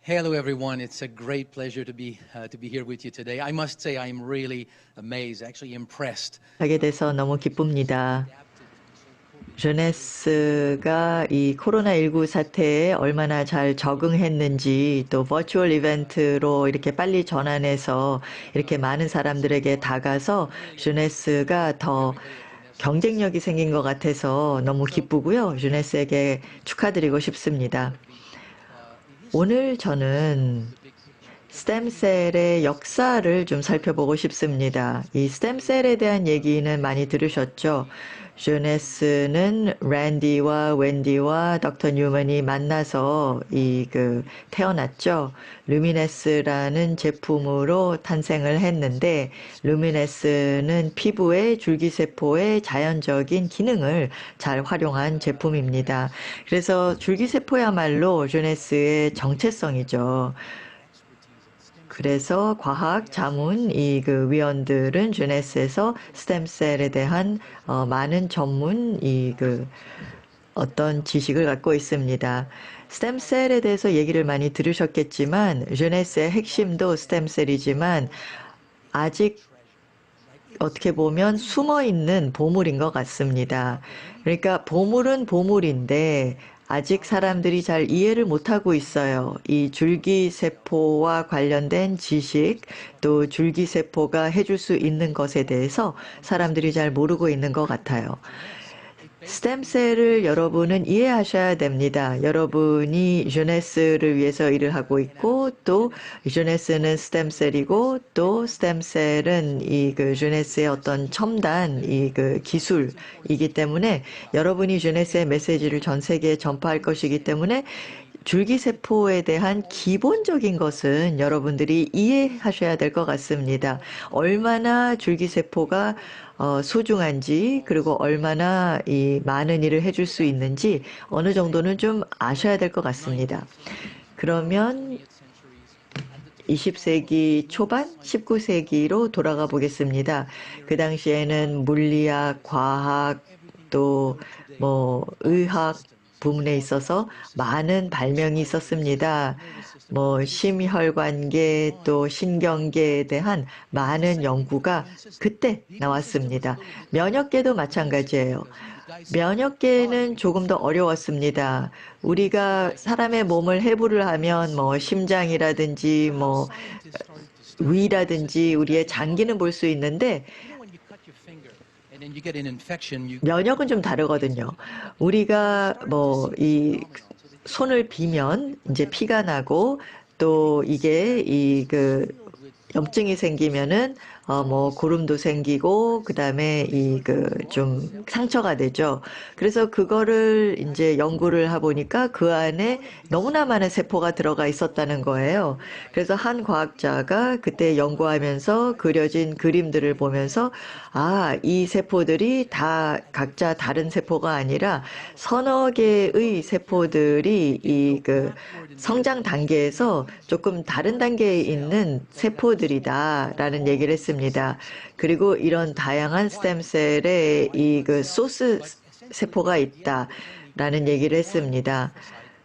Hello, everyone. It's a great pleasure to be here with you today. I must say I'm really amazed, actually impressed. 하게 돼서 너무 기쁩니다. 르네스가 이 코로나19 사태에 얼마나 잘 적응했는지 또 버추얼 이벤트로 이렇게 빨리 전환해서 이렇게 많은 사람들에게 다가서 르네스가 더 경쟁력이 생긴 것 같아서 너무 기쁘고요. 르네스에게 축하드리고 싶습니다. 오늘 저는 스템셀의 역사를 좀 살펴보고 싶습니다. 이 스템셀에 대한 얘기는 많이 들으셨죠? 르네스는 랜디와 웬디와 닥터 뉴먼이 만나서 태어났죠. 루미네스라는 제품으로 탄생을 했는데, 루미네스는 피부의 줄기세포의 자연적인 기능을 잘 활용한 제품입니다. 그래서 줄기세포야말로 르네스의 정체성이죠. 그래서 과학, 자문, 위원들은 르네스에서 스템셀에 대한 많은 전문 어떤 지식을 갖고 있습니다. 스템셀에 대해서 얘기를 많이 들으셨겠지만 르네스의 핵심도 스템셀이지만 아직 어떻게 보면 숨어있는 보물인 것 같습니다. 그러니까 보물은 보물인데 아직 사람들이 잘 이해를 못하고 있어요. 이 줄기세포와 관련된 지식, 또 줄기세포가 해줄 수 있는 것에 대해서 사람들이 잘 모르고 있는 것 같아요. 스템셀을 여러분은 이해하셔야 됩니다. 여러분이 르네스를 위해서 일을 하고 있고 또 르네스는 스템셀이고 또 스템셀은 르네스의 어떤 첨단 기술이기 때문에 여러분이 르네스의 메시지를 전 세계에 전파할 것이기 때문에 줄기세포에 대한 기본적인 것은 여러분들이 이해하셔야 될 것 같습니다. 얼마나 줄기세포가 소중한지 그리고 얼마나 이 많은 일을 해줄 수 있는지 어느 정도는 좀 아셔야 될 것 같습니다. 그러면 20세기 초반, 19세기로 돌아가 보겠습니다. 그 당시에는 물리학, 과학, 또 의학 부문에 있어서 많은 발명이 있었습니다. 심혈관계 또 신경계에 대한 많은 연구가 그때 나왔습니다. 면역계도 마찬가지예요. 면역계는 조금 더 어려웠습니다. 우리가 사람의 몸을 해부를 하면 심장이라든지 위라든지 우리의 장기는 볼 수 있는데 면역은 좀 다르거든요. 우리가 이 손을 비면 이제 피가 나고 또 이게 염증이 생기면은 고름도 생기고 그다음에 좀 상처가 되죠. 그래서 그거를 이제 연구를 해보니까 그 안에 너무나 많은 세포가 들어가 있었다는 거예요. 그래서 한 과학자가 그때 연구하면서 그려진 그림들을 보면서 이 세포들이 다 각자 다른 세포가 아니라 서너 개의 세포들이 성장 단계에서 조금 다른 단계에 있는 세포들이다라는 얘기를 했습니다. 그리고 이런 다양한 스템셀에 소스 세포가 있다라는 얘기를 했습니다.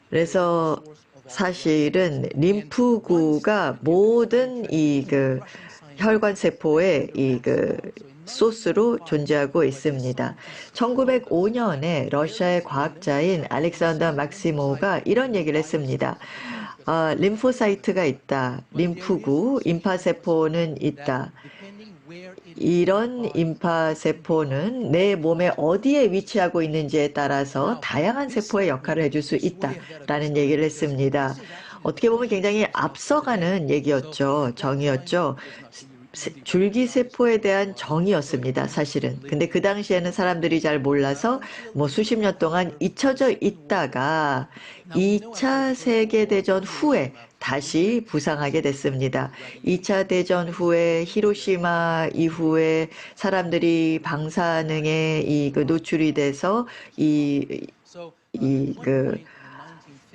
그래서 사실은 림프구가 모든 혈관 세포의 소스로 존재하고 있습니다. 1905년에 러시아의 과학자인 알렉산더 막시모가 이런 얘기를 했습니다. 림포사이트가 있다. 림프구, 임파세포는 있다. 이런 임파세포는 내 몸에 어디에 위치하고 있는지에 따라서 다양한 세포의 역할을 해줄 수 있다라는 얘기를 했습니다. 어떻게 보면 굉장히 앞서가는 얘기였죠. 정의였죠. 줄기세포에 대한 정의였습니다, 사실은. 근데 그 당시에는 사람들이 잘 몰라서 수십 년 동안 잊혀져 있다가 2차 세계대전 후에 다시 부상하게 됐습니다. 2차 대전 후에 히로시마 이후에 사람들이 방사능에 노출이 돼서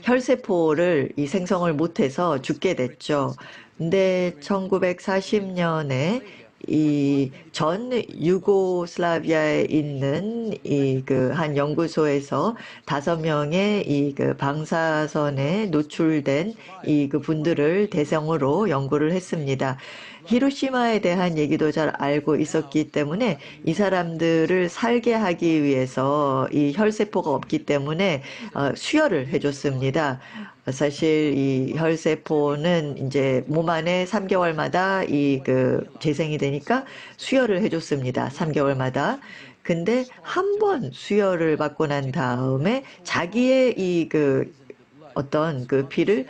혈세포를 생성을 못해서 죽게 됐죠. 근데 1940년에 이 전 유고슬라비아에 있는 이 그 한 연구소에서 5명의 이 그 방사선에 노출된 이 그 분들을 대상으로 연구를 했습니다. 히로시마에 대한 얘기도 잘 알고 있었기 때문에 이 사람들을 살게 하기 위해서 이 혈세포가 없기 때문에 수혈을 해줬습니다. 사실 이 혈세포는 이제 몸 안에 3개월마다 이 그 재생이 되니까 수혈을 해줬습니다. 3개월마다. 근데 한 번 수혈을 받고 난 다음에 자기의 이 그 어떤 그 피를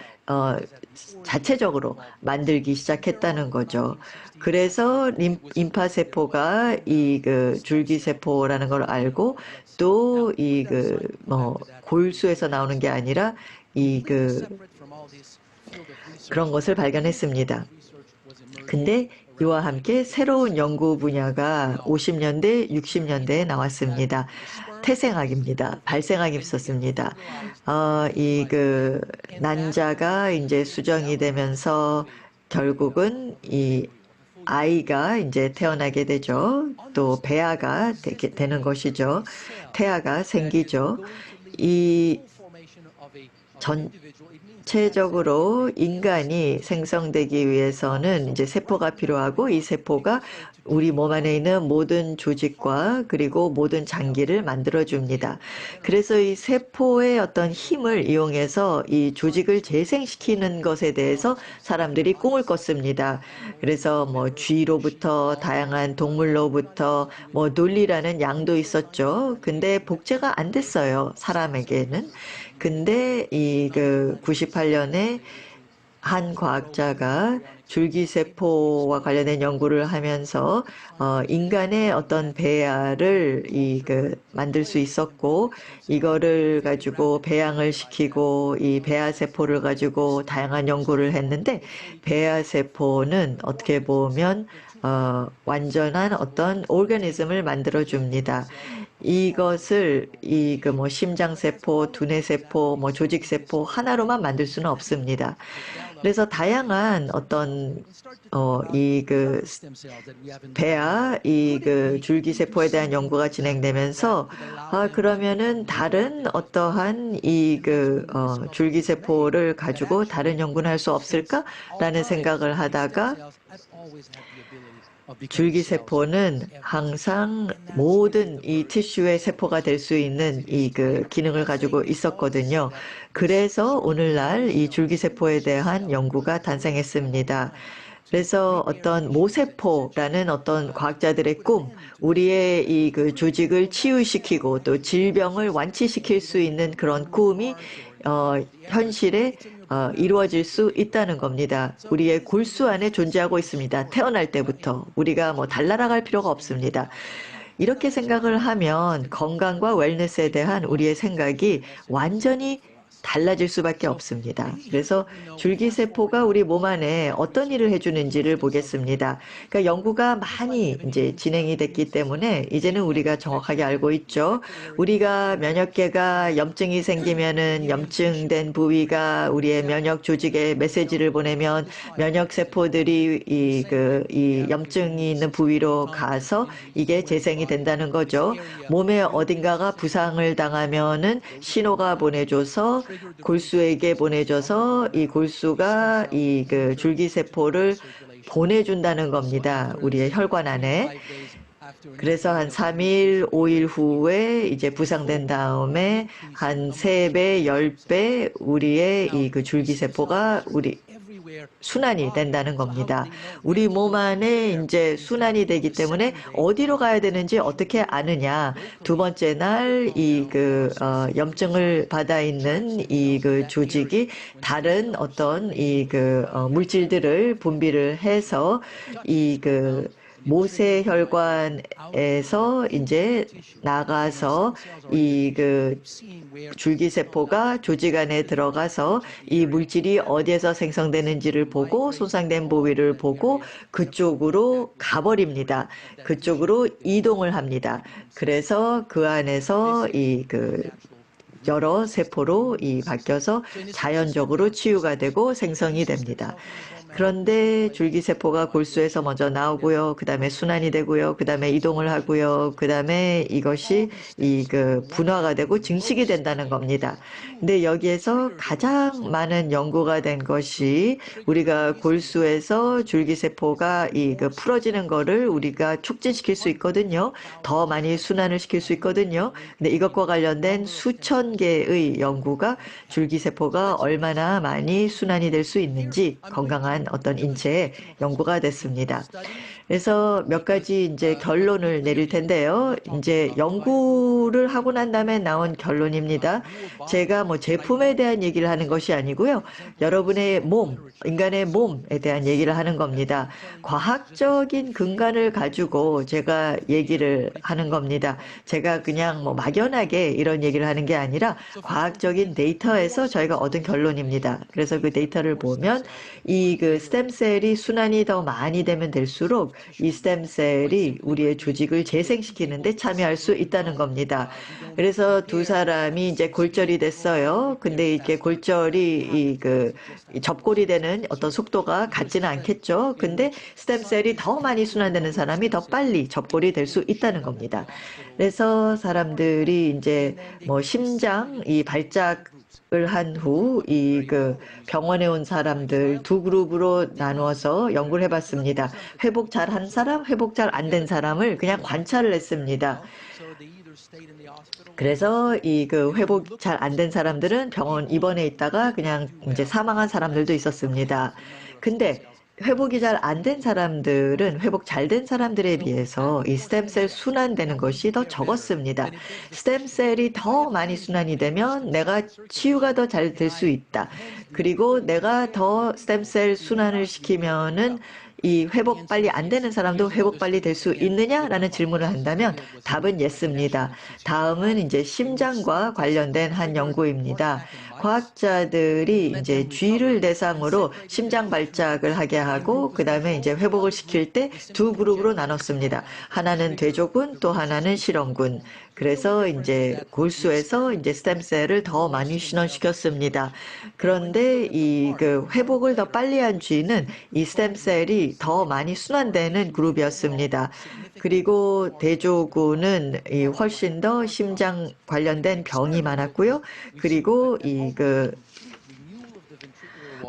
자체적으로 만들기 시작했다는 거죠. 그래서 임파세포가 이 그 줄기세포라는 걸 알고 또 이 그 뭐 골수에서 나오는 게 아니라 이 그 그런 것을 발견했습니다. 근데 이와 함께 새로운 연구 분야가 50년대, 60년대에 나왔습니다. 태생학입니다. 발생학이 있었습니다. 이 그 난자가 이제 수정이 되면서 결국은 이 아이가 이제 태어나게 되죠. 또 배아가 되는 것이죠. 태아가 생기죠. 이 전체적으로 인간이 생성되기 위해서는 이제 세포가 필요하고 이 세포가 우리 몸 안에 있는 모든 조직과 그리고 모든 장기를 만들어줍니다. 그래서 이 세포의 어떤 힘을 이용해서 이 조직을 재생시키는 것에 대해서 사람들이 꿈을 꿨습니다. 그래서 뭐 쥐로부터 다양한 동물로부터 뭐 논리라는 양도 있었죠. 근데 복제가 안 됐어요. 사람에게는. 근데 이 그 98년에 한 과학자가 줄기세포와 관련된 연구를 하면서 인간의 어떤 배아를 이 그 만들 수 있었고 이거를 가지고 배양을 시키고 이 배아세포를 가지고 다양한 연구를 했는데 배아세포는 어떻게 보면 완전한 어떤 오르가니즘을 만들어 줍니다. 이것을 이 그 뭐 심장세포, 두뇌세포, 뭐 조직세포 하나로만 만들 수는 없습니다. 그래서 다양한 어떤 이 그 배아 이 그 줄기세포에 대한 연구가 진행되면서 그러면은 다른 어떠한 이 그 줄기세포를 가지고 다른 연구는 할 수 없을까라는 생각을 하다가 줄기세포는 항상 모든 이 티슈의 세포가 될 수 있는 이 그 기능을 가지고 있었거든요. 그래서 오늘날 이 줄기세포에 대한 연구가 탄생했습니다. 그래서 어떤 모세포라는 어떤 과학자들의 꿈, 우리의 이 그 조직을 치유시키고 또 질병을 완치시킬 수 있는 그런 꿈이 현실에 이루어질 수 있다는 겁니다. 우리의 골수 안에 존재하고 있습니다. 태어날 때부터 우리가 뭐 달나라갈 필요가 없습니다. 이렇게 생각을 하면 건강과 웰니스에 대한 우리의 생각이 완전히 달라질 수밖에 없습니다. 그래서 줄기세포가 우리 몸 안에 어떤 일을 해주는지를 보겠습니다. 그러니까 연구가 많이 이제 진행이 됐기 때문에 이제는 우리가 정확하게 알고 있죠. 우리가 면역계가 염증이 생기면은 염증된 부위가 우리의 면역 조직에 메시지를 보내면 면역 세포들이 이 염증이 있는 부위로 가서 이게 재생이 된다는 거죠. 몸의 어딘가가 부상을 당하면은 신호가 보내줘서 골수에게 보내줘서 이 골수가 이 그 줄기세포를 보내준다는 겁니다. 우리의 혈관 안에. 그래서 한 3일, 5일 후에 이제 부상된 다음에 한 3배, 10배 우리의 이 그 줄기세포가 우리 순환이 된다는 겁니다. 우리 몸 안에 이제 순환이 되기 때문에 어디로 가야 되는지 어떻게 아느냐. 두 번째 날 이 그 염증을 받아 있는 이 그 조직이 다른 어떤 이 그 물질들을 분비를 해서 이 그 모세혈관에서 이제 나가서 이 그 줄기세포가 조직 안에 들어가서 이 물질이 어디에서 생성되는지를 보고 손상된 부위를 보고 그쪽으로 가버립니다. 그쪽으로 이동을 합니다. 그래서 그 안에서 이 그 여러 세포로 바뀌어서 자연적으로 치유가 되고 생성이 됩니다. 그런데 줄기세포가 골수에서 먼저 나오고요. 그 다음에 순환이 되고요. 그 다음에 이동을 하고요. 그 다음에 이것이 분화가 되고 증식이 된다는 겁니다. 근데 여기에서 가장 많은 연구가 된 것이 우리가 골수에서 줄기세포가 풀어지는 거를 우리가 촉진시킬 수 있거든요. 더 많이 순환을 시킬 수 있거든요. 근데 이것과 관련된 수천 개의 연구가 줄기세포가 얼마나 많이 순환이 될 수 있는지 건강한 어떤 인체에 연구가 됐습니다. 그래서 몇 가지 이제 결론을 내릴 텐데요. 이제 연구를 하고 난 다음에 나온 결론입니다. 제가 뭐 제품에 대한 얘기를 하는 것이 아니고요. 여러분의 몸, 인간의 몸에 대한 얘기를 하는 겁니다. 과학적인 근간을 가지고 제가 얘기를 하는 겁니다. 제가 그냥 뭐 막연하게 이런 얘기를 하는 게 아니라 과학적인 데이터에서 저희가 얻은 결론입니다. 그래서 그 데이터를 보면 스템셀이 순환이 더 많이 되면 될수록 이 스템셀이 우리의 조직을 재생시키는데 참여할 수 있다는 겁니다. 그래서 두 사람이 이제 골절이 됐어요. 근데 이게 골절이 이 접골이 되는 어떤 속도가 같지는 않겠죠. 근데 스템셀이 더 많이 순환되는 사람이 더 빨리 접골이 될 수 있다는 겁니다. 그래서 사람들이 이제 뭐 심장 이 발작을 한 후 병원에 온 사람들 두 그룹으로 나누어서 연구를 해봤습니다. 회복 잘한 사람, 회복 잘 안 된 사람을 그냥 관찰을 했습니다. 그래서 회복 잘 안 된 사람들은 병원 입원해 있다가 그냥 이제 사망한 사람들도 있었습니다. 근데 회복이 잘 안 된 사람들은 회복 잘 된 사람들에 비해서 이 스템셀 순환되는 것이 더 적었습니다. 스템셀이 더 많이 순환이 되면 내가 치유가 더 잘 될 수 있다. 그리고 내가 더 스템셀 순환을 시키면은 이 회복 빨리 안 되는 사람도 회복 빨리 될 수 있느냐라는 질문을 한다면 답은 예스입니다. 다음은 이제 심장과 관련된 한 연구입니다. 과학자들이 이제 쥐를 대상으로 심장 발작을 하게 하고 그다음에 이제 회복을 시킬 때 두 그룹으로 나눴습니다. 하나는 돼지군 또 하나는 실험군. 그래서 이제 골수에서 이제 스템셀을 더 많이 신원시켰습니다. 그런데 회복을 더 빨리 한 쥐는 이 스템셀이 더 많이 순환되는 그룹이었습니다. 그리고 대조군은 훨씬 더 심장 관련된 병이 많았고요. 그리고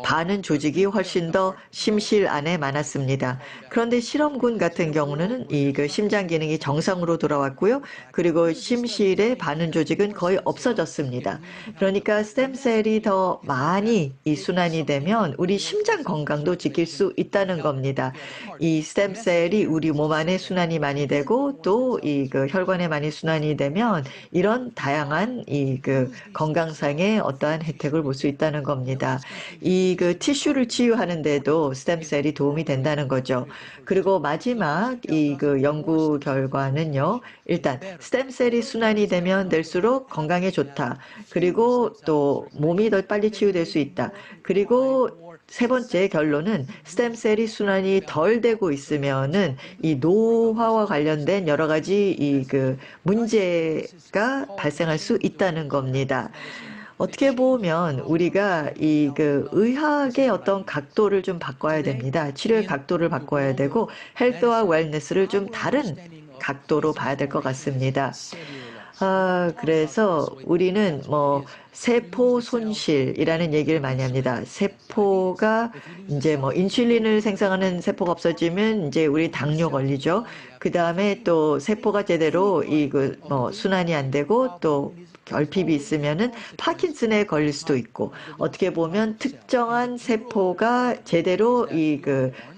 반응 조직이 훨씬 더 심실 안에 많았습니다. 그런데 실험군 같은 경우는 심장 기능이 정상으로 돌아왔고요. 그리고 심실의 반응 조직은 거의 없어졌습니다. 그러니까 스템셀이 더 많이 순환이 되면 우리 심장 건강도 지킬 수 있다는 겁니다. 이 스템셀이 우리 몸 안에 순환이 많이 되고 또 혈관에 많이 순환이 되면 이런 다양한 건강상의 어떠한 혜택을 볼 수 있다는 겁니다. 티슈를 치유하는데도 스템셀이 도움이 된다는 거죠. 그리고 마지막 연구 결과는요. 일단 스템셀이 순환이 되면 될수록 건강에 좋다. 그리고 또 몸이 더 빨리 치유될 수 있다. 그리고 세 번째 결론은 스템셀이 순환이 덜 되고 있으면은 이 노화와 관련된 여러 가지 문제가 발생할 수 있다는 겁니다. 어떻게 보면 우리가 의학의 어떤 각도를 좀 바꿔야 됩니다. 치료의 각도를 바꿔야 되고 헬스와 웰니스를 좀 다른 각도로 봐야 될 것 같습니다. 그래서 우리는 뭐 세포 손실이라는 얘기를 많이 합니다. 세포가 이제 뭐 인슐린을 생성하는 세포가 없어지면 이제 우리 당뇨 걸리죠. 그 다음에 또 세포가 제대로 순환이 안 되고 또 결핍이 있으면은 파킨슨에 걸릴 수도 있고 어떻게 보면 특정한 세포가 제대로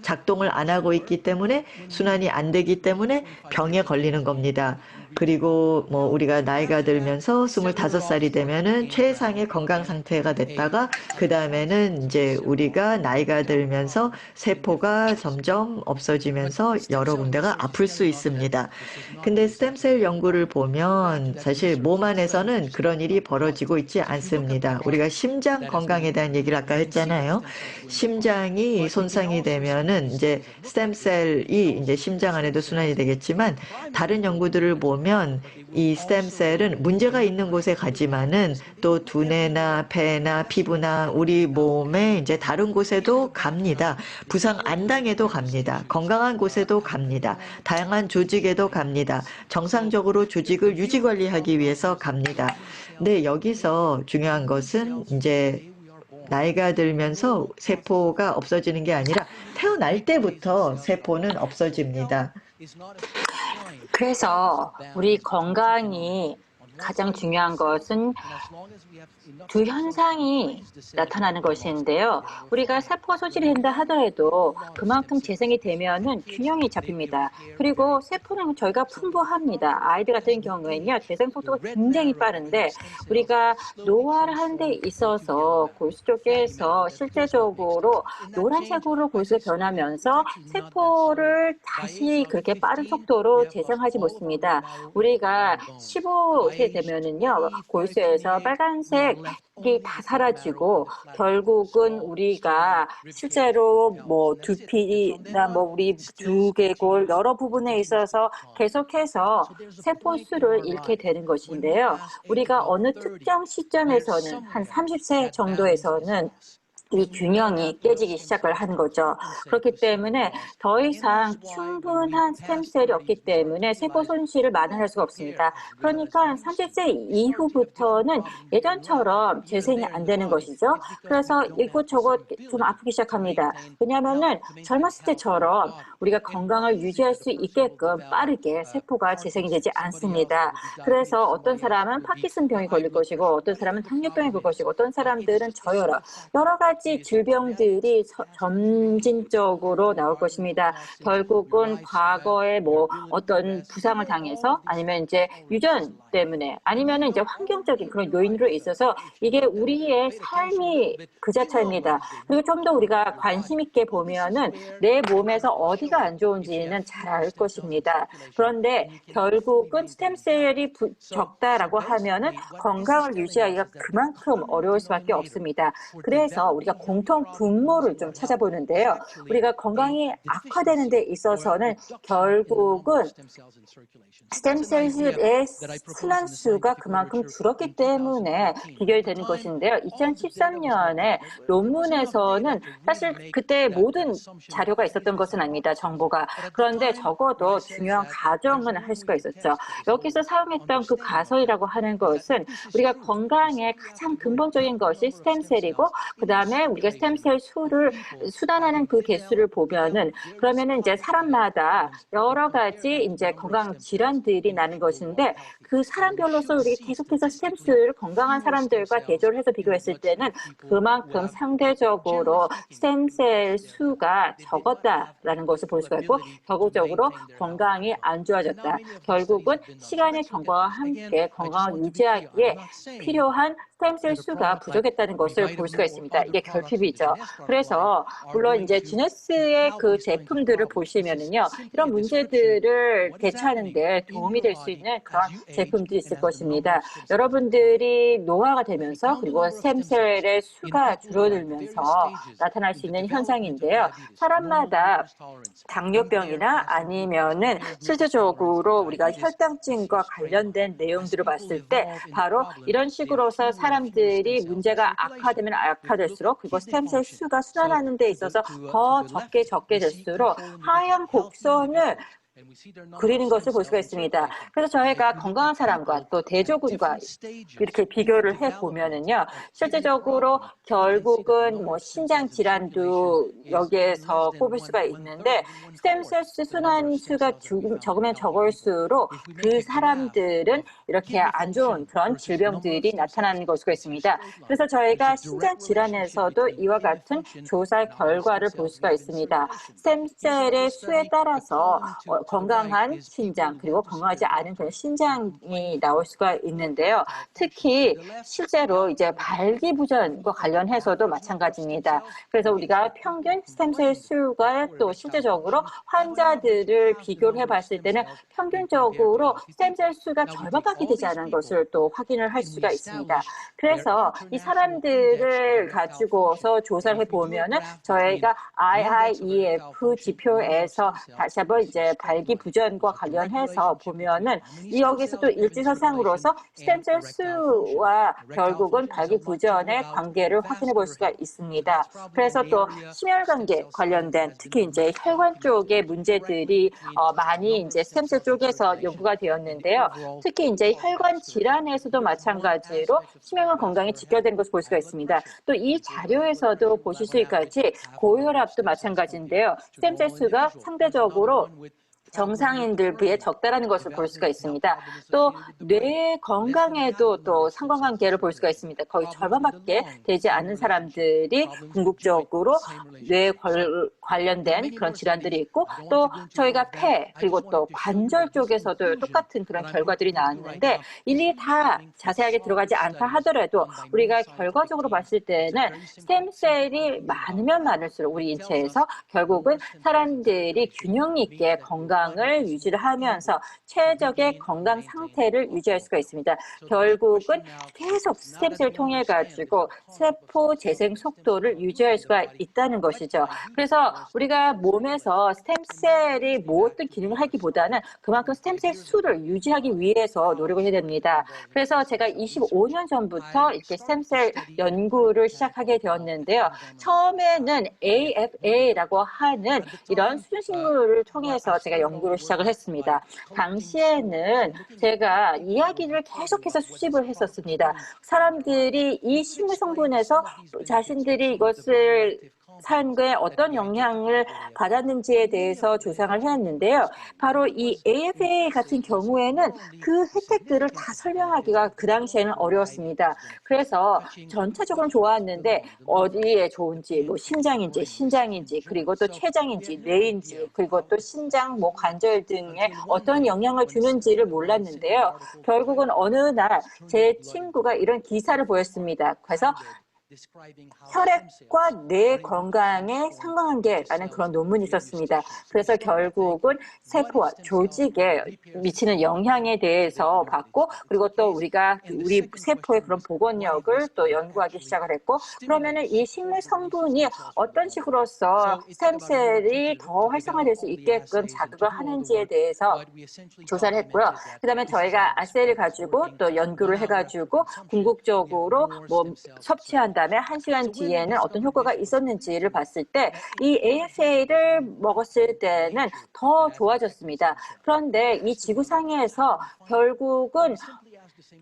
작동을 안 하고 있기 때문에 순환이 안 되기 때문에 병에 걸리는 겁니다. 그리고 뭐 우리가 나이가 들면서 25살이 되면은 최상의 건강 상태가 됐다가 그 다음에는 이제 우리가 나이가 들면서 세포가 점점 없어지면서 여러 군데가 아플 수 있습니다. 근데 스템셀 연구를 보면 사실 몸 안에서는 그런 일이 벌어지고 있지 않습니다. 우리가 심장 건강에 대한 얘기를 아까 했잖아요. 심장이 손상이 되면은 이제 스템셀이 이제 심장 안에도 순환이 되겠지만 다른 연구들을 보면 그러면 이 스템셀은 문제가 있는 곳에 가지만은 또 두뇌나 폐나 피부나 우리 몸의 이제 다른 곳에도 갑니다. 부상 안 당해도 갑니다. 건강한 곳에도 갑니다. 다양한 조직에도 갑니다. 정상적으로 조직을 유지 관리하기 위해서 갑니다. 네, 여기서 중요한 것은 이제 나이가 들면서 세포가 없어지는 게 아니라 태어날 때부터 세포는 없어집니다. 그래서 우리 건강이 가장 중요한 것은 두 현상이 나타나는 것인데요. 우리가 세포 소실이 된다 하더라도 그만큼 재생이 되면은 균형이 잡힙니다. 그리고 세포는 저희가 풍부합니다. 아이들 같은 경우에는요, 재생 속도가 굉장히 빠른데 우리가 노화를 하는 데 있어서 골수 쪽에서 실제적으로 노란색으로 골수가 변하면서 세포를 다시 그렇게 빠른 속도로 재생하지 못합니다. 우리가 15세 되면은요, 골수에서 빨간색이 다 사라지고 결국은 우리가 실제로 뭐 두피나 뭐 우리 두개골 여러 부분에 있어서 계속해서 세포 수를 잃게 되는 것인데요. 우리가 어느 특정 시점에서는 한 30세 정도에서는 이 균형이 깨지기 시작을 한 거죠. 그렇기 때문에 더 이상 충분한 스템셀이 없기 때문에 세포 손실을 만회할 수가 없습니다. 그러니까 30세 이후부터는 예전처럼 재생이 안 되는 것이죠. 그래서 이곳저곳 좀 아프기 시작합니다. 왜냐하면은 젊었을 때처럼 우리가 건강을 유지할 수 있게끔 빠르게 세포가 재생이 되지 않습니다. 그래서 어떤 사람은 파킨슨병이 걸릴 것이고 어떤 사람은 당뇨병이 걸릴 것이고 어떤 사람들은 저혈압, 여러 가지 질병들이 점진적으로 나올 것입니다. 결국은 과거에 뭐 어떤 부상을 당해서 아니면 이제 유전 때문에 아니면 이제 환경적인 그런 요인으로 있어서 이게 우리의 삶이 그 자체입니다. 그리고 좀 더 우리가 관심 있게 보면은 내 몸에서 어디가 안 좋은지는 잘 알 것입니다. 그런데 결국은 스템셀이 적다라고 하면은 건강을 유지하기가 그만큼 어려울 수밖에 없습니다. 그래서 우리가 공통 분모를 좀 찾아보는데요. 우리가 건강이 악화되는 데 있어서는 결국은 스템셀의 순환수가 그만큼 줄었기 때문에 비결되는 것인데요. 2013년에 논문에서는 사실 그때 모든 자료가 있었던 것은 아닙니다. 정보가. 그런데 적어도 중요한 가정은 할 수가 있었죠. 여기서 사용했던 그 가설이라고 하는 것은 우리가 건강의 가장 근본적인 것이 스템셀이고 그다음에 우리가 스템셀 수를 순환하는 그 개수를 보면은 그러면은 이제 사람마다 여러 가지 이제 건강 질환들이 나는 것인데 그 사람별로서 우리가 계속해서 스템셀을 건강한 사람들과 대조를 해서 비교했을 때는 그만큼 상대적으로 스템셀 수가 적었다라는 것을 볼 수가 있고 결국적으로 건강이 안 좋아졌다. 결국은 시간의 경과와 함께 건강을 유지하기에 필요한 스템셀 수가 부족했다는 것을 볼 수가 있습니다. 이게 결핍이죠. 그래서 물론 이제 지네스의 그 제품들을 보시면은요, 이런 문제들을 대처하는 데 도움이 될 수 있는 그런 제품들이 있을 것입니다. 여러분들이 노화가 되면서 그리고 스템셀의 수가 줄어들면서 나타날 수 있는 현상인데요. 사람마다 당뇨병이나 아니면은 실제적으로 우리가 혈당증과 관련된 내용들을 봤을 때 바로 이런 식으로서 사람들이 문제가 악화되면 악화될수록 그리고 스템셀 수가 순환하는 데 있어서 더 적게 될수록 하얀 곡선을 그리는 것을 볼 수가 있습니다. 그래서 저희가 건강한 사람과 또 대조군과 이렇게 비교를 해보면은요, 실제적으로 결국은 뭐 신장 질환도 여기에서 꼽을 수가 있는데, 스템셀 순환수가 적으면 적을수록 그 사람들은 이렇게 안 좋은 그런 질병들이 나타나는 것으로 있습니다. 그래서 저희가 신장 질환에서도 이와 같은 조사 결과를 볼 수가 있습니다. 스템셀의 수에 따라서 건강한 신장 그리고 건강하지 않은 그런 신장이 나올 수가 있는데요. 특히 실제로 이제 발기부전과 관련해서도 마찬가지입니다. 그래서 우리가 평균 스템셀 수가 또 실제적으로 환자들을 비교를 해봤을 때는 평균적으로 스템셀 수가 절반밖에 되지 않은 것을 또 확인을 할 수가 있습니다. 그래서 이 사람들을 가지고서 조사를 해보면은 저희가 IIEF 지표에서 다시 한번 이제 발기부전과 관련해서 보면은 이 여기서도 일지선상으로서 스템셀 수와 결국은 발기부전의 관계를 확인해 볼 수가 있습니다. 그래서 또 심혈관계 관련된 특히 이제 혈관 쪽의 문제들이 많이 이제 스템셀 쪽에서 연구가 되었는데요. 특히 이제 혈관 질환에서도 마찬가지로 심혈관 건강이 직결되는 것을 볼 수가 있습니다. 또 이 자료에서도 보실 수 있같이 고혈압도 마찬가지인데요. 스템셀 수가 상대적으로 정상인들 비해 적다라는 것을 볼 수가 있습니다. 또 뇌 건강에도 또 상관관계를 볼 수가 있습니다. 거의 절반밖에 되지 않은 사람들이 궁극적으로 뇌 관련된 그런 질환들이 있고 또 저희가 폐 그리고 또 관절 쪽에서도 똑같은 그런 결과들이 나왔는데 일일이 다 자세하게 들어가지 않다 하더라도 우리가 결과적으로 봤을 때는 스템셀이 많으면 많을수록 우리 인체에서 결국은 사람들이 균형 있게 건강을 유지를 하면서 최적의 건강 상태를 유지할 수가 있습니다. 결국은 계속 스템셀을 통해 가지고 세포 재생 속도를 유지할 수가 있다는 것이죠. 그래서 우리가 몸에서 스템셀이 어떤 기능을 하기보다는 그만큼 스템셀 수를 유지하기 위해서 노력을 해야 됩니다. 그래서 제가 25년 전부터 이렇게 스템셀 연구를 시작하게 되었는데요. 처음에는 AFA라고 하는 이런 수준식물을 통해서 제가 연구를 시작을 했습니다. 당시에는 제가 이야기를 계속해서 수집을 했었습니다. 사람들이 이 식물 성분에서 자신들이 이것을 삶에 어떤 영향을 받았는지에 대해서 조사를 해왔는데요. 바로 이 AFA 같은 경우에는 그 혜택들을 다 설명하기가 그 당시에는 어려웠습니다. 그래서 전체적으로 좋았는데 어디에 좋은지, 뭐 심장인지, 신장인지, 그리고 또 췌장인지, 뇌인지, 그리고 또 신장, 뭐 관절 등에 어떤 영향을 주는지를 몰랐는데요. 결국은 어느 날 제 친구가 이런 기사를 보였습니다. 그래서 혈액과 뇌 건강의 상관관계라는 그런 논문이 있었습니다. 그래서 결국은 세포와 조직에 미치는 영향에 대해서 봤고 그리고 또 우리가 우리 세포의 그런 복원력을 또 연구하기 시작을 했고 그러면은 이 식물 성분이 어떤 식으로서 스템셀이 더 활성화될 수 있게끔 자극을 하는지에 대해서 조사를 했고요. 그다음에 저희가 아세이를 가지고 또 연구를 해가지고 궁극적으로 뭐 섭취한 다음에 1시간 뒤에는 어떤 효과가 있었는지를 봤을 때 이 AFA를 먹었을 때는 더 좋아졌습니다. 그런데 이 지구상에서 결국은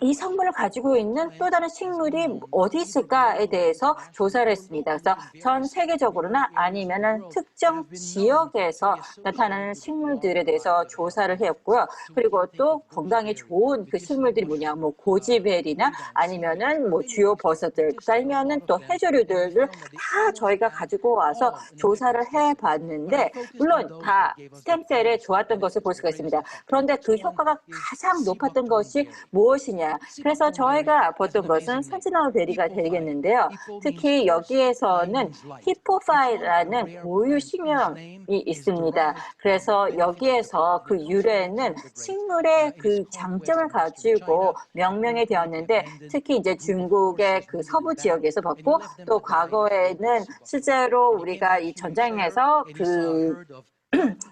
이 성분을 가지고 있는 또 다른 식물이 어디 있을까에 대해서 조사를 했습니다. 그래서 전 세계적으로나 아니면은 특정 지역에서 나타나는 식물들에 대해서 조사를 했고요. 그리고 또 건강에 좋은 그 식물들이 뭐냐, 뭐 고지베리나 아니면은 뭐 주요 버섯들, 아니면은 또 해조류들을 다 저희가 가지고 와서 조사를 해봤는데 물론 다 스템셀에 좋았던 것을 볼 수가 있습니다. 그런데 그 효과가 가장 높았던 것이 무엇이냐? 그래서 저희가 봤던 것은 산지나무 베리가 되겠는데요. 특히 여기에서는 히포파이라는 고유 식명이 있습니다. 그래서 여기에서 그 유래는 식물의 그 장점을 가지고 명명이 되었는데 특히 이제 중국의 그 서부 지역에서 봤고 또 과거에는 실제로 우리가 이 전쟁에서 그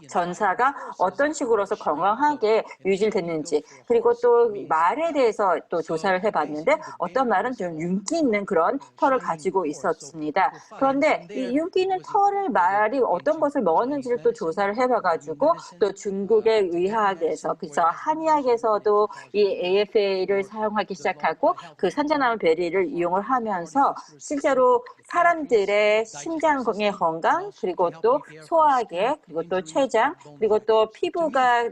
전사가 어떤 식으로서 건강하게 유지됐는지 그리고 또 말에 대해서 또 조사를 해봤는데 어떤 말은 좀 윤기 있는 그런 털을 가지고 있었습니다. 그런데 이 윤기 있는 털을 말이 어떤 것을 먹었는지를 또 조사를 해봐가지고 또 중국의 의학에서 그래서 한의학에서도 이 AFA를 사용하기 시작하고 그 산자나무 베리를 이용을 하면서 실제로 사람들의 심장의 건강 그리고 또 소화계 그리고 또 췌장 그리고 또 피부가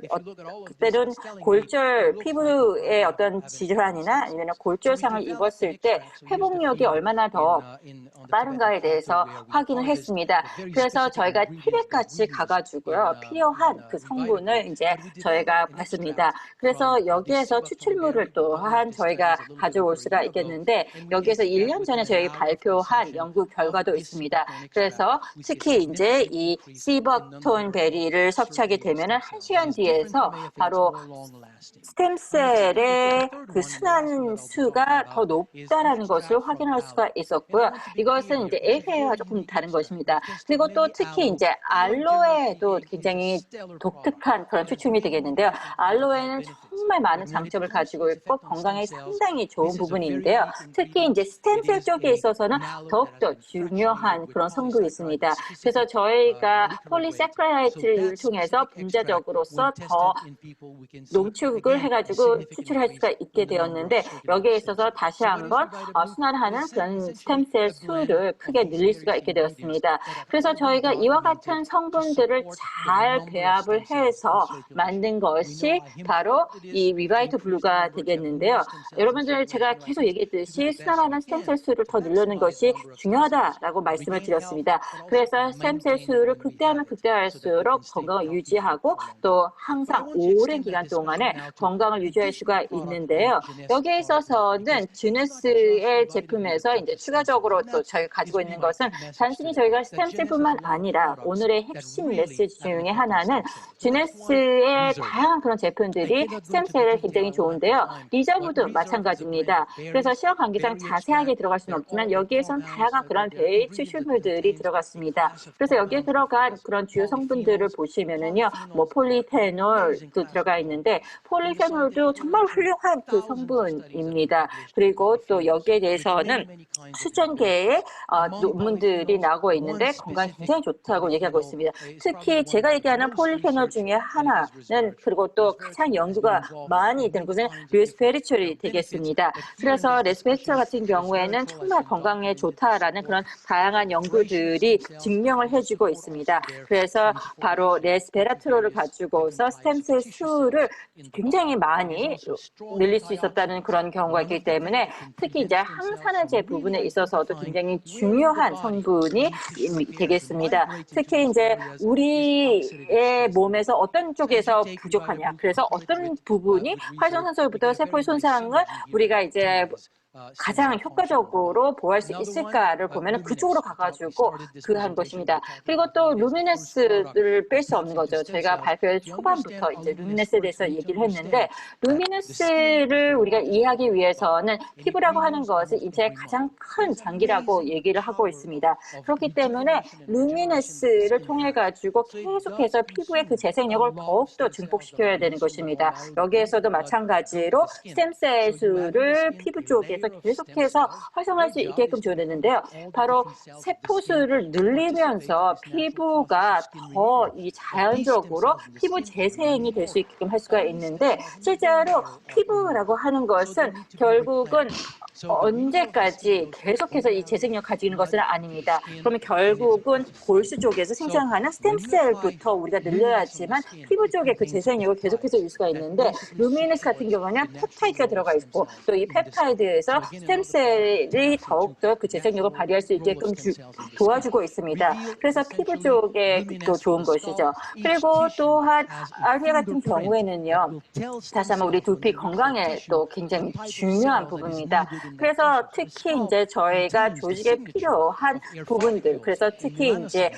그때는 골절 피부의 어떤 질환이나 아니면 골절상을 입었을 때 회복력이 얼마나 더 빠른가에 대해서 확인을 했습니다. 그래서 저희가 티벳까지 가가지고요 필요한 그 성분을 이제 저희가 봤습니다. 그래서 여기에서 추출물을 또한 저희가 가져올 수가 있겠는데 여기에서 1년 전에 저희 발표한 연구 결과도 있습니다. 그래서 특히 이제 이 시버톤 블랙베리를 섭취하게 되면은 1시간 뒤에서 바로 스템셀의 그 순환수가 더 높다라는 것을 확인할 수가 있었고요. 이것은 이제 AHA와 조금 다른 것입니다. 그리고 또 특히 이제 알로에도 굉장히 독특한 그런 추출이 되겠는데요. 알로에는 정말 많은 장점을 가지고 있고 건강에 상당히 좋은 부분인데요. 특히 이제 스템셀 쪽에 있어서는 더욱더 중요한 그런 성분이 있습니다. 그래서 저희가 폴리사카라이드를 통해서 분자적으로서 더 농축을 해가지고 추출할 수가 있게 되었는데 여기에 있어서 다시 한번 순환하는 그런 스템셀 수를 크게 늘릴 수가 있게 되었습니다. 그래서 저희가 이와 같은 성분들을 잘 배합을 해서 만든 것이 바로 이 리바이트 블루가 되겠는데요. 여러분들 제가 계속 얘기했듯이 순환하는 스템셀 수를 더 늘리는 것이 중요하다라고 말씀을 드렸습니다. 그래서 스템셀 수를 극대화하면 극대화할수록 건강을 유지하고 또 항상 오랜 기간 동안에 건강을 유지할 수가 있는데요. 여기에 있어서는 주네스의 제품에서 이제 추가적으로 또 저희가 가지고 있는 것은 단순히 저희가 스템셀뿐만 아니라 오늘의 핵심 메시지 중에 하나는 주네스의 다양한 그런 제품들이 스템셀에 굉장히 좋은데요. 리저브도 마찬가지입니다. 그래서 시험 관계상 자세하게 들어갈 수는 없지만 여기에선 다양한 그런 베이 추출물들이 들어갔습니다. 그래서 여기에 들어간 그런 주요 성분들을 보시면은요, 뭐 폴리페놀도 들어가 있는데 폴리페놀도 정말 훌륭한 그 성분입니다. 그리고 또 여기에 대해서는 수천 개의 논문들이 나오고 있는데 건강에 굉장히 좋다고 얘기하고 있습니다. 특히 제가 얘기하는 폴리페놀 중에 하나는 그리고 또 가장 연구가 많이 되는 것은 레스페리철이 되겠습니다. 그래서 레스페리철 같은 경우에는 정말 건강에 좋다라는 그런 다양한 연구들이 증명을 해주고 있습니다. 그래서 바로 레스페라트롤을 가지고서 스템셀 수를 굉장히 많이 늘릴 수 있었다는 그런 경우가 있기 때문에 특히 이제 항산화제 부분에 있어서도 굉장히 중요한 성분이 되겠습니다. 특히 이제 우리의 몸에서 어떤 쪽에서 부족하냐, 그래서 어떤 부분이 활성산소로부터 세포의 손상을 우리가 이제 가장 효과적으로 보호할 수 있을까를 보면 그쪽으로 가가지고 한 것입니다. 그리고 또 루미네스를 뺄 수 없는 거죠. 저희가 발표 초반부터 이제 루미네스에 대해서 얘기를 했는데 루미네스를 우리가 이해하기 위해서는 피부라고 하는 것은 인체의 가장 큰 장기라고 얘기를 하고 있습니다. 그렇기 때문에 루미네스를 통해 가지고 계속해서 피부의 그 재생력을 더욱더 증폭시켜야 되는 것입니다. 여기에서도 마찬가지로 스템셀 수를 피부 쪽에서 계속해서 활성화할 수 있게끔 조절했는데요. 바로 세포수를 늘리면서 피부가 더 이 자연적으로 피부 재생이 될 수 있게끔 할 수가 있는데 실제로 피부라고 하는 것은 결국은 언제까지 계속해서 이 재생력 가지는 것은 아닙니다. 그러면 결국은 골수 쪽에서 생성하는 스템셀부터 우리가 늘려야지만 피부 쪽에 그 재생력을 계속해서 줄 수가 있는데 루미네스 같은 경우는 펩타이드가 들어가 있고 또 이 펩타이드에서 스템셀이 더욱더 그 재생력을 발휘할 수 있게끔 도와주고 있습니다. 그래서 피부 쪽에 또 좋은 것이죠. 그리고 또한 RDA 같은 경우에는요. 다시 한번 우리 두피 건강에 또 굉장히 중요한 부분입니다. 그래서 특히 이제 저희가 조직에 필요한 부분들, 그래서 특히 이제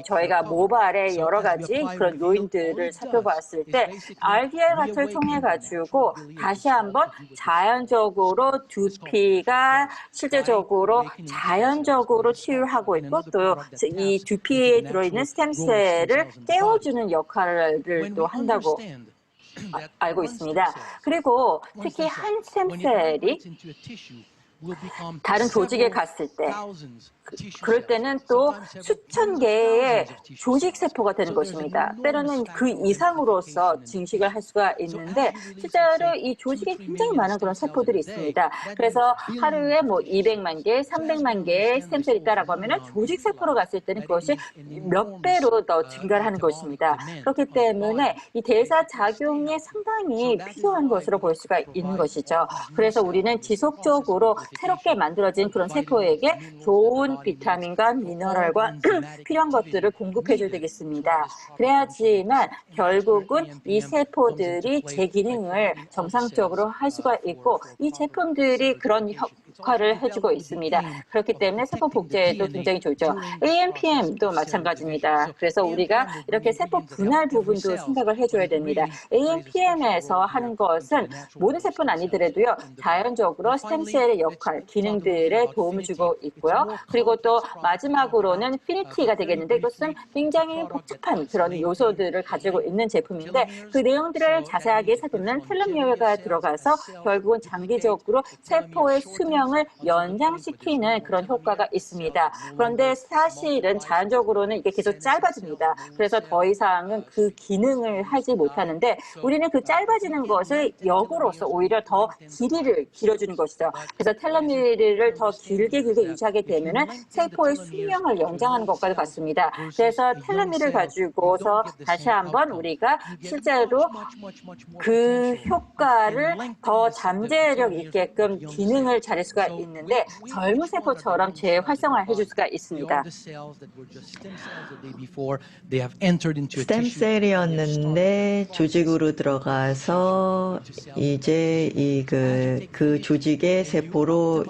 저희가 모발의 여러 가지 그런 요인들을 살펴봤을 때 RDL 같은 통해 가지고 다시 한번 자연적으로 두피가 실제적으로 자연적으로 치유하고 있고 또 이 두피에 들어있는 스템셀을 깨워주는 역할을 또 한다고 알고 있습니다. 그리고 특히 한 스템셀이 다른 조직에 갔을 때 그럴 때는 또 수천 개의 조직세포가 되는 것입니다. 때로는 그 이상으로서 증식을 할 수가 있는데 실제로 이 조직에 굉장히 많은 그런 세포들이 있습니다. 그래서 하루에 뭐 200만 개, 300만 개의 스템셀이 있다라고 하면 조직세포로 갔을 때는 그것이 몇 배로 더 증가를 하는 것입니다. 그렇기 때문에 이 대사작용에 상당히 필요한 것으로 볼 수가 있는 것이죠. 그래서 우리는 지속적으로 새롭게 만들어진 그런 세포에게 좋은 비타민과 미네랄과 필요한 것들을 공급해줘야 되겠습니다. 그래야지만 결국은 이 세포들이 제 기능을 정상적으로 할 수가 있고 이 제품들이 그런 역할을 해주고 있습니다. 그렇기 때문에 세포 복제에도 굉장히 좋죠. AMPM도 마찬가지입니다. 그래서 우리가 이렇게 세포 분할 부분도 생각을 해줘야 됩니다. AMPM에서 하는 것은 모든 세포는 아니더라도요, 자연적으로 스템셀의 역할, 기능들에 도움을 주고 있고요. 그리고 또 마지막으로는 피니티가 되겠는데, 이것은 굉장히 복잡한 그런 요소들을 가지고 있는 제품인데, 그 내용들을 자세하게 살피는 텔로미어가 들어가서 결국은 장기적으로 세포의 수명을 연장시키는 그런 효과가 있습니다. 그런데 사실은 자연적으로는 이게 계속 짧아집니다. 그래서 더 이상은 그 기능을 하지 못하는데, 우리는 그 짧아지는 것을 역으로서 오히려 더 길이를 길어주는 것이죠. 그래서 텔로미어를 더 길게 유지하게 되면은 세포의 수명을 연장하는 것과 같습니다. 그래서 텔로미어를 가지고서 다시 한번 우리가 실제로 그 효과를 더 잠재력 있게끔 기능을 잘할 수가 있는데, 젊은 세포처럼 재활성화해 줄 수가 있습니다. 스템셀이었는데 조직으로 들어가서 이제 그 조직의 세포로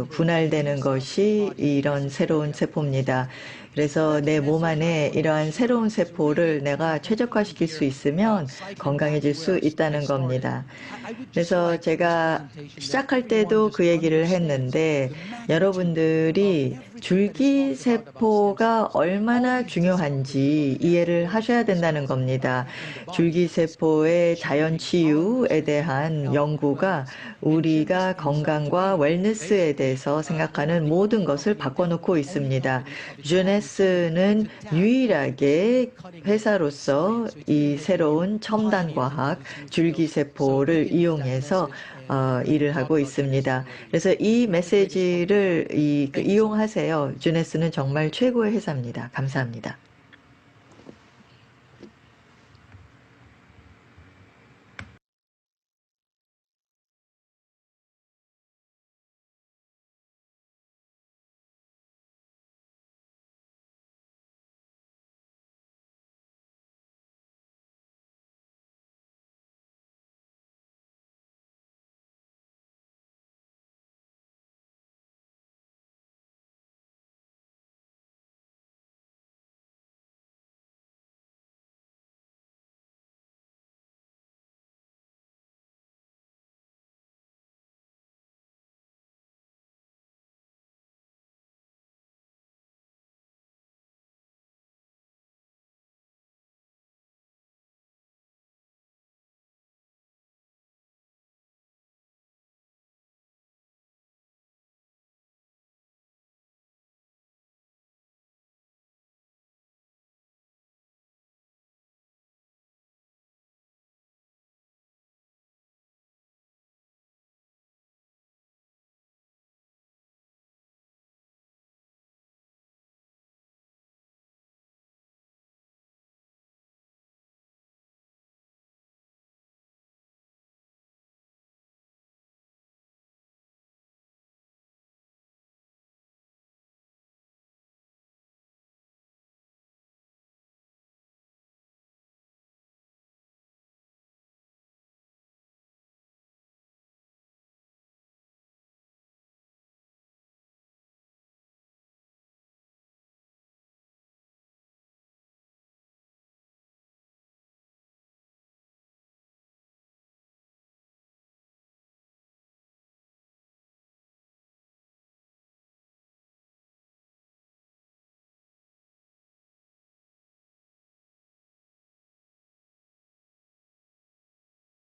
분할되는 것이 이런 새로운 세포입니다. 그래서 내 몸 안에 이러한 새로운 세포를 내가 최적화시킬 수 있으면 건강해질 수 있다는 겁니다. 그래서 제가 시작할 때도 그 얘기를 했는데, 여러분들이 줄기세포가 얼마나 중요한지 이해를 하셔야 된다는 겁니다. 줄기세포의 자연치유에 대한 연구가 우리가 건강과 웰니스에 대해서 생각하는 모든 것을 바꿔놓고 있습니다. 르네스는 유일하게 회사로서 이 새로운 첨단 과학, 줄기세포를 이용해서 일을 하고 있습니다. 그래서 이 메시지를 이용하세요. 르네스는 정말 최고의 회사입니다. 감사합니다.